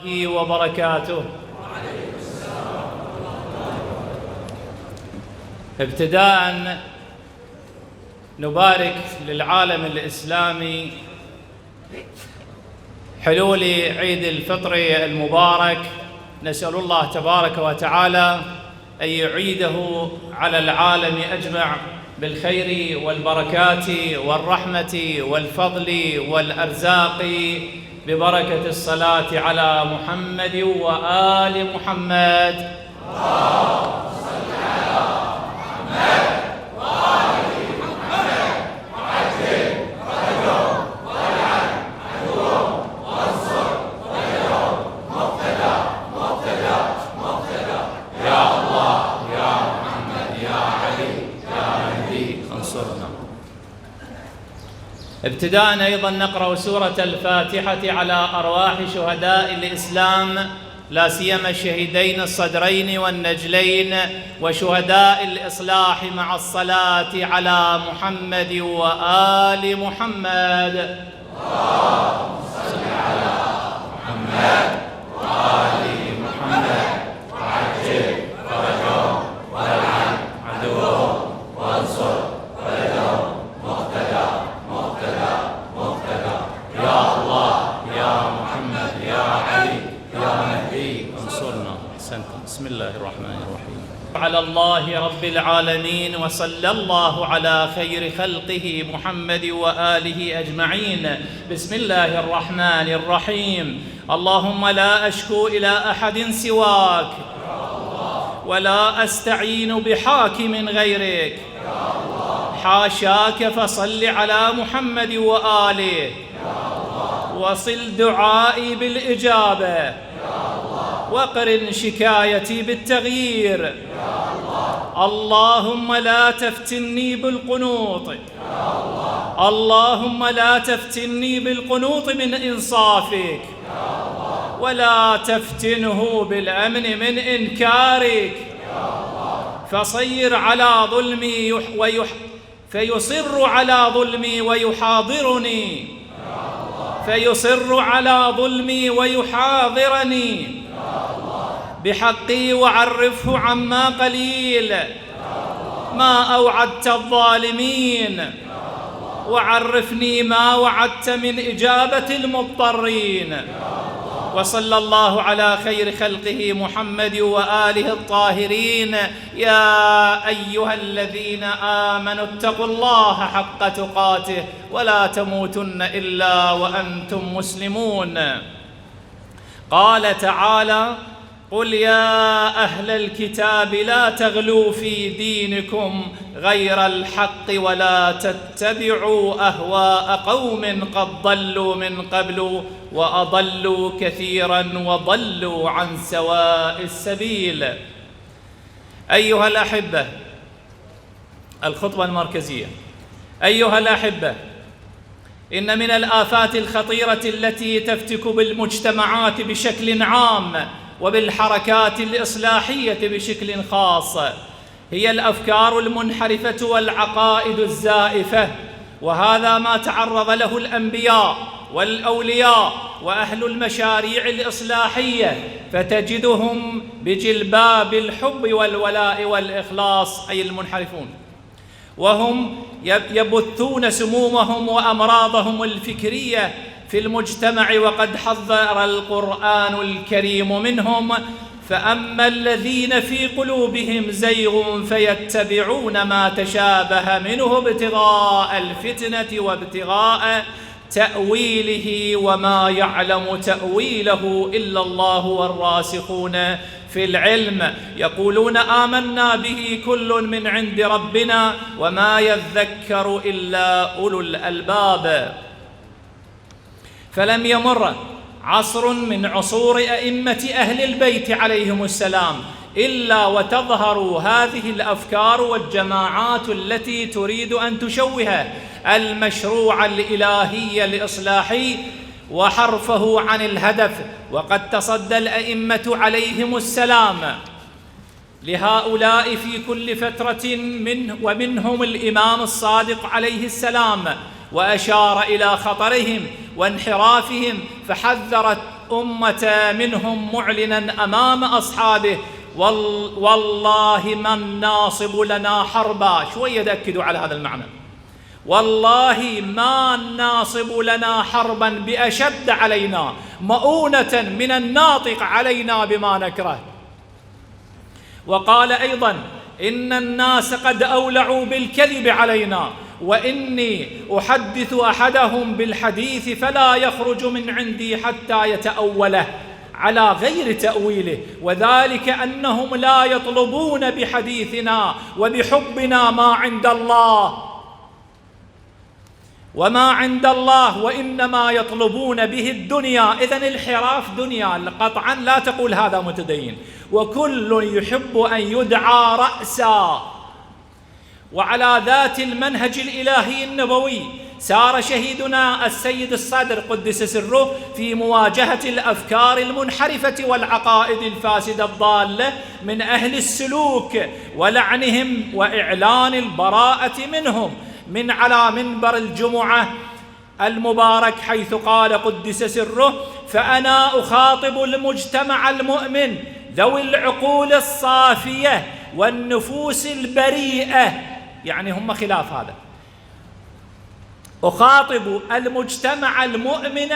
وبركاته. ابتداء نبارك للعالم الإسلامي حلول عيد الفطر المبارك. نسأل الله تبارك وتعالى أن يعيده على العالم أجمع بالخير والبركات والرحمة والفضل والأرزاق ببركة الصلاة على محمد وآل محمد. اللهم صل على محمد وآل محمد وعجل فرجهم والعن عدوهم وانصر غيرهم مقتدى يا الله يا محمد يا علي يا مهدي انصرنا. ابتداء أيضا نقرأ سورة الفاتحة على أرواح شهداء الإسلام، لا سيما الشهيدين الصدرين والنجلين وشهداء الإصلاح، مع الصلاة على محمد وآل محمد. اللهم صل على محمد وآل محمد وعجل فرجهم والعن عدوهم وانصر غيرهم مقتدى يا الله يا محمد يا علي يا مهدي انصرنا. بسم الله الرحمن الرحيم. على الله رب العالمين، وصلى الله على خير خلقه محمد وآله أجمعين. بسم الله الرحمن الرحيم. اللهم لا أشكو إلى أحد سواك ولا أستعين بحاكم غيرك، حاشاك، فصل على محمد وآله وصل دعائي بالإجابة وقرن شكايتي بالتغيير. اللهم لا تفتني بالقنوط، اللهم لا تفتني بالقنوط من إنصافك، ولا تفتنه بالأمن من إنكارك، فصير على ظلمي فيصر على ظلمي ويحاضرني، فيصر على ظلمي ويحاضرني بحقي، وعرفه عما قليل ما أوعدت الظالمين، وعرفني ما وعدت من إجابة المضطرين. وصلى الله على خير خلقه محمد وآله الطاهرين. يا أيها الذين آمنوا اتقوا الله حق تقاته ولا تموتن إلا وأنتم مسلمون. قال تعالى: قل يا أهل الكتاب لا تغلوا في دينكم غير الحق ولا تتبعوا أهواء قوم قد ضلوا من قبل وأضلوا كثيرا وضلوا عن سواء السبيل. أيها الأحبة، الخطبة المركزية. أيها الأحبة، إن من الآفات الخطيرة التي تفتك بالمجتمعات بشكل عام وبالحركات الإصلاحية بشكل خاص هي الأفكار المنحرفة والعقائد الزائفة، وهذا ما تعرض له الأنبياء والأولياء وأهل المشاريع الإصلاحية، فتجدهم بجلباب الحب والولاء والإخلاص، أي المنحرفون، وهم يبثون سمومهم وأمراضهم الفكرية في المجتمع، وقد حذر القرآن الكريم منهم: فأما الذين في قلوبهم زيغ فيتبعون ما تشابه منه ابتغاء الفتنة وابتغاء تأويله وما يعلم تأويله إلا الله والراسخون في العلم يقولون آمنا به كل من عند ربنا وما يذكر إلا أولو الألباب. فلم يمر عصر من عصور أئمة أهل البيت عليهم السلام إلا وتظهر هذه الأفكار والجماعات التي تريد أن تشوه المشروع الإلهي الإصلاحي وحرفه عن الهدف. وقد تصدى الأئمة عليهم السلام لهؤلاء في كل فترة ومنهم الإمام الصادق عليه السلام، وأشار إلى خطرهم وانحرافهم، فحذرت أمة منهم معلنا أمام أصحابه: والله ما الناصب لنا حربا. شوية تأكدوا على هذا المعنى: والله ما الناصب لنا حربا بأشد علينا مؤونة من الناطق علينا بما نكره. وقال أيضا: إن الناس قد أولعوا بالكذب علينا، وإني أحدث أحدهم بالحديث فلا يخرج من عندي حتى يتأوله على غير تأويله، وذلك أنهم لا يطلبون بحديثنا وبحبنا ما عند الله وما عند الله، وإنما يطلبون به الدنيا. إذن الحراف دنيا قطعا، لا تقول هذا متدين، وكل يحب أن يدعى رأسا. وعلى ذات المنهج الإلهي النبوي سار شهيدنا السيد الصدر قدس سره في مواجهة الأفكار المنحرفة والعقائد الفاسدة الضالة من أهل السلوك ولعنهم وإعلان البراءة منهم من على منبر الجمعة المبارك، حيث قال قدس سره: فأنا أخاطب المجتمع المؤمن ذوي العقول الصافية والنفوس البريئة. يعني هم خلاف هذا: أخاطب المجتمع المؤمن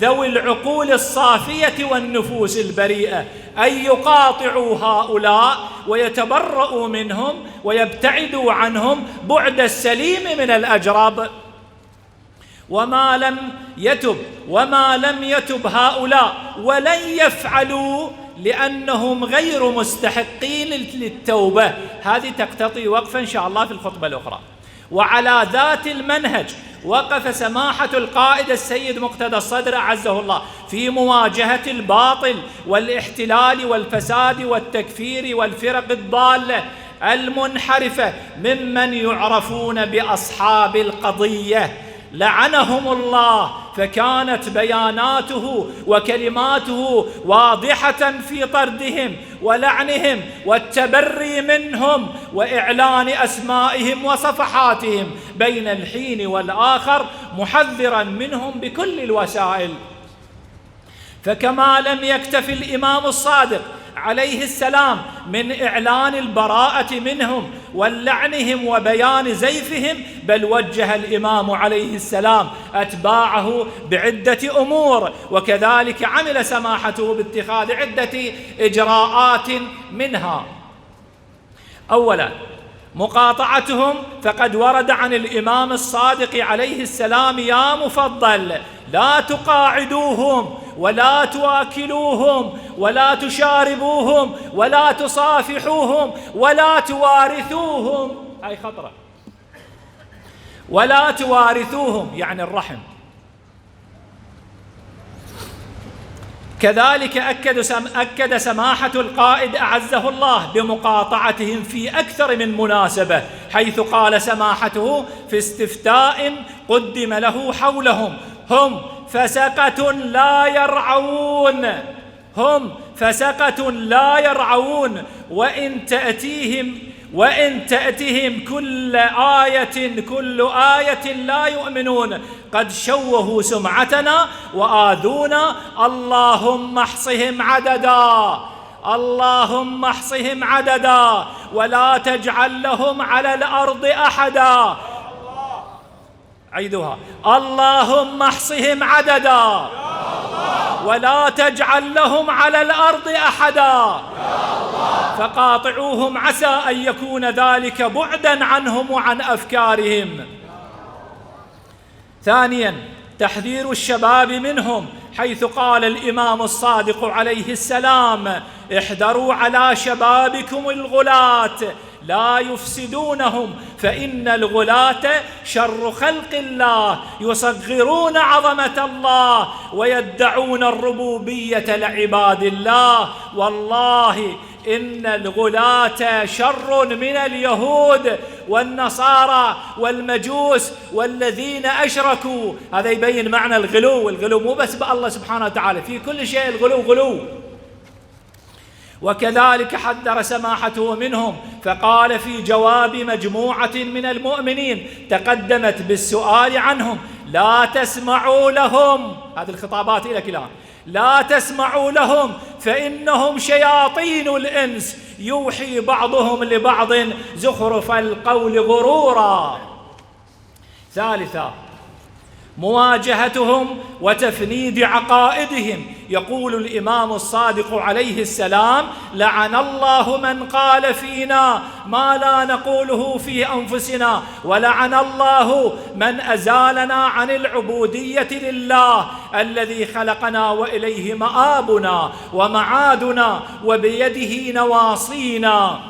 ذوي العقول الصافية والنفوس البريئة أن يقاطعوا هؤلاء ويتبرؤوا منهم ويبتعدوا عنهم بعد السليم من الأجراب. وما لم يتب هؤلاء ولن يفعلوا لأنهم غير مستحقين للتوبة. هذه تقتضي وقفة إن شاء الله في الخطبة الأخرى. وعلى ذات المنهج وقف سماحة القائد السيد مقتدى الصدر أعزه الله في مواجهة الباطل والاحتلال والفساد والتكفير والفرق الضالة المنحرفة ممن يعرفون بأصحاب القضية، لعنهم الله. فكانت بياناته وكلماته واضحة في طردهم ولعنهم والتبري منهم وإعلان أسمائهم وصفحاتهم بين الحين والآخر، محذرا منهم بكل الوسائل. فكما لم يكتف الإمام الصادق عليه السلام من إعلان البراءة منهم ولعنهم وبيان زيفهم، بل وجه الإمام عليه السلام أتباعه بعدة أمور، وكذلك عمل سماحته باتخاذ عدة إجراءات منها: أولا مقاطعتهم، فقد ورد عن الإمام الصادق عليه السلام: يا مفضل لا تقاعدوهم ولا تواكلوهم ولا تشاربوهم ولا تصافحوهم ولا توارثوهم. هاي خطرة. ولا توارثوهم يعني الرحم. كذلك أكد سماحة القائد أعزه الله بمقاطعتهم في أكثر من مناسبة، حيث قال سماحته في استفتاء قدم له حولهم: هم فسقة لا يرعون، هم فسقة لا يرعون، وإن تأتهم كل آية لا يؤمنون، قد شوهوا سمعتنا وآذونا، اللهم احصهم عددا، اللهم احصهم عددا، ولا تجعل لهم على الأرض أحدا. عيدوها: اللهم احصهم عددا ولا تجعل لهم على الأرض أحدا. فقاطعوهم عسى أن يكون ذلك بعدا عنهم وعن أفكارهم. ثانيا تحذير الشباب منهم، حيث قال الإمام الصادق عليه السلام: احذروا على شبابكم الغلاة لا يفسدونهم، فإن الغلاة شر خلق الله، يصغرون عظمة الله ويدعون الربوبية لعباد الله. والله إن الغلاة شر من اليهود والنصارى والمجوس والذين أشركوا. هذا يبين معنى الغلو. الغلو مو بس بالله سبحانه وتعالى، في كل شيء الغلو غلو. وكذلك حذر سماحته منهم، فقال في جواب مجموعة من المؤمنين تقدمت بالسؤال عنهم: لا تسمعوا لهم، هذه الخطابات إلى كلام، لا تسمعوا لهم فإنهم شياطين الإنس يوحي بعضهم لبعض زخرف القول غرورا. ثالثا، مواجهتهم وتفنيد عقائدهم. يقول الإمام الصادق عليه السلام: لعن الله من قال فينا ما لا نقوله في أنفسنا، ولعن الله من أزالنا عن العبودية لله الذي خلقنا وإليه مآبنا ومعادنا وبيده نواصينا.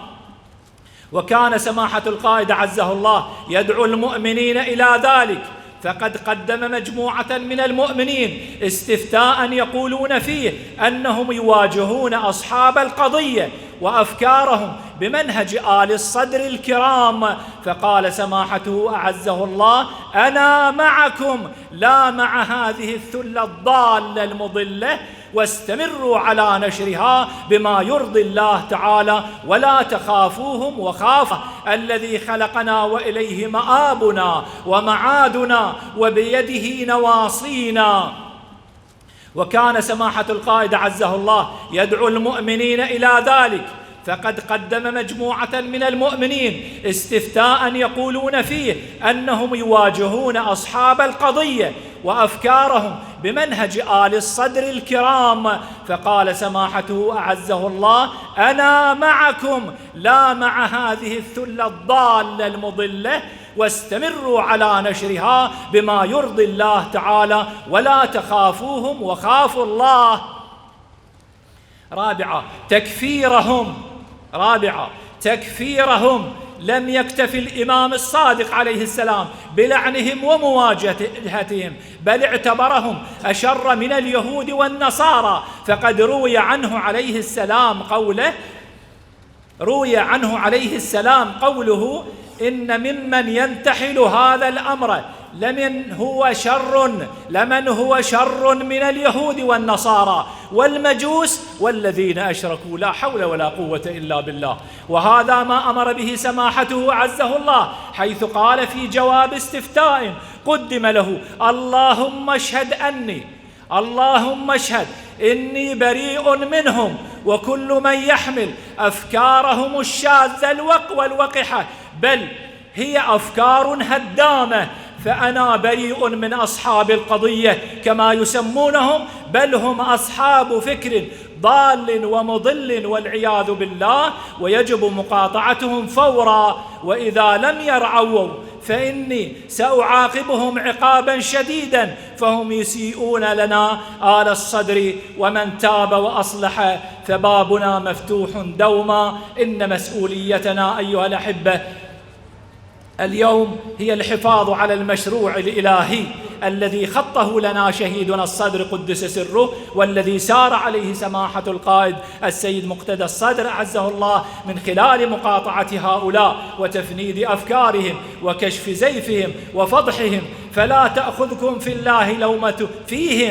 وكان سماحة القائد عزه الله يدعو المؤمنين إلى ذلك، فقد قدم مجموعة من المؤمنين استفتاء يقولون فيه أنهم يواجهون أصحاب القضية وأفكارهم بمنهج آل الصدر الكرام، فقال سماحته أعزه الله: أنا معكم لا مع هذه الثلة الضالة المضلة، واستمروا على نشرها بما يرضي الله تعالى، ولا تخافوهم وخافوا الذي خلقنا وإليه مآبنا ومعادنا وبيده نواصينا. وكان سماحة القائد عزه الله يدعو المؤمنين إلى ذلك، فقد قدم مجموعة من المؤمنين استفتاء يقولون فيه أنهم يواجهون أصحاب القضية وأفكارهم بمنهج آل الصدر الكرام، فقال سماحته أعزه الله: أنا معكم لا مع هذه الثلة الضالة المضلة، واستمروا على نشرها بما يرضي الله تعالى، ولا تخافوهم وخافوا الله. رابعة، تكفيرهم. لم يكتف الإمام الصادق عليه السلام بلعنهم ومواجهتهم، بل اعتبرهم أشر من اليهود والنصارى، فقد روي عنه عليه السلام قوله: إن ممن ينتحل هذا الأمر لمن هو شر من اليهود والنصارى والمجوس والذين أشركوا، لا حول ولا قوة إلا بالله. وهذا ما أمر به سماحته عزه الله، حيث قال في جواب استفتاء قدم له: اللهم اشهد إني بريء منهم وكل من يحمل أفكارهم الشاذة والوقحة، بل هي أفكار هدامة، فأنا بريء من أصحاب القضية كما يسمونهم، بل هم أصحاب فكر ضال ومضل والعياذ بالله، ويجب مقاطعتهم فورا، وإذا لم يرعوا فإني سأعاقبهم عقابا شديدا، فهم يسيئون لنا آل الصدر، ومن تاب وأصلح فبابنا مفتوح دوما. إن مسؤوليتنا أيها الأحبة اليوم هي الحفاظ على المشروع الإلهي الذي خطه لنا شهيدنا الصدر قدس سره، والذي سار عليه سماحة القائد السيد مقتدى الصدر أعزه الله، من خلال مقاطعة هؤلاء وتفنيد أفكارهم وكشف زيفهم وفضحهم. فلا تأخذكم في الله لومة فيهم،